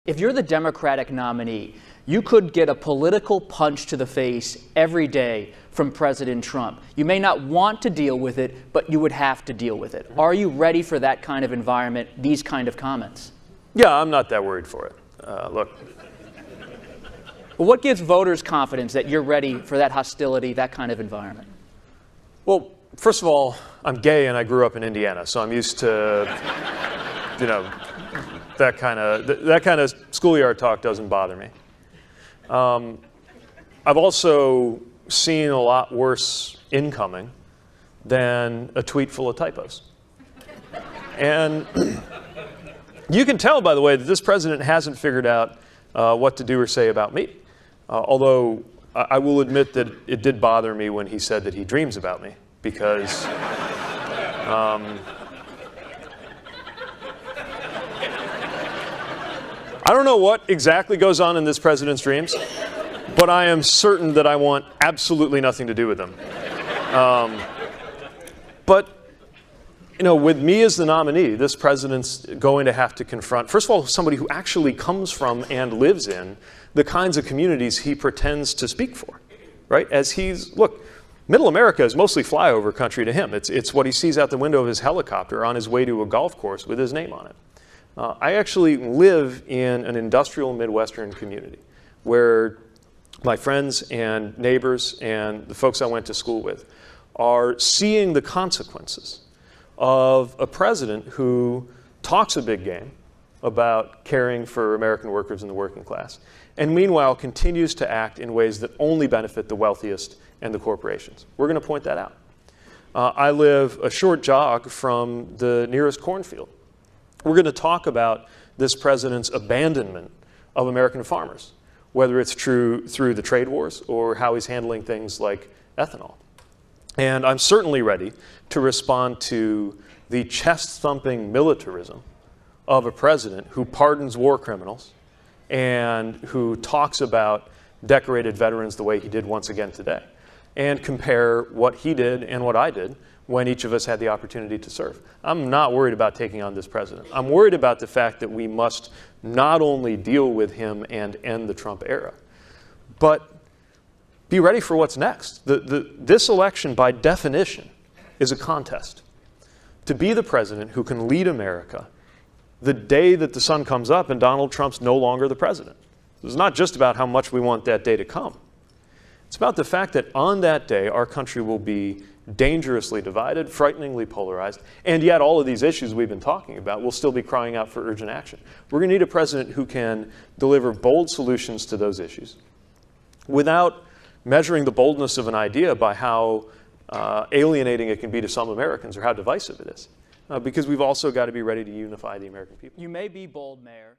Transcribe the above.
If you're the Democratic nominee, you could get a political punch to the face every day from President Trump. You may not want to deal with it, but you would have to deal with it. Are you ready for that kind of environment, these kind of comments? Yeah, I'm not that worried for it. Look. Well, what gives voters confidence that you're ready for that hostility, that kind of environment? Well, first of all, I'm gay and I grew up in Indiana, so I'm used to, that kind of schoolyard talk doesn't bother me. I've also seen a lot worse incoming than a tweet full of typos. And you can tell, by the way, that this president hasn't figured out what to do or say about me. Although I will admit that it did bother me when he said that he dreams about me, because I don't know what exactly goes on in this president's dreams, but I am certain that I want absolutely nothing to do with them. But with me as the nominee, this president's going to have to confront, first of all, somebody who actually comes from and lives in the kinds of communities he pretends to speak for, right? Look, Middle America is mostly flyover country to him. It's what he sees out the window of his helicopter on his way to a golf course with his name on it. I actually live in an industrial Midwestern community where my friends and neighbors and the folks I went to school with are seeing the consequences of a president who talks a big game about caring for American workers and the working class, and meanwhile continues to act in ways that only benefit the wealthiest and the corporations. We're going to point that out. I live a short jog from the nearest cornfield. We're going to talk about this president's abandonment of American farmers, whether it's true through the trade wars or how he's handling things like ethanol. And I'm certainly ready to respond to the chest-thumping militarism of a president who pardons war criminals and who talks about decorated veterans the way he did once again today, and compare what he did and what I did when each of us had the opportunity to serve. I'm not worried about taking on this president. I'm worried about the fact that we must not only deal with him and end the Trump era, but be ready for what's next. This election, by definition, is a contest to be the president who can lead America the day that the sun comes up and Donald Trump's no longer the president. It's not just about how much we want that day to come. It's about the fact that on that day, our country will be dangerously divided, frighteningly polarized, and yet all of these issues we've been talking about will still be crying out for urgent action. We're going to need a president who can deliver bold solutions to those issues without measuring the boldness of an idea by how alienating it can be to some Americans or how divisive it is. Because we've also got to be ready to unify the American people. You may be bold, Mayor.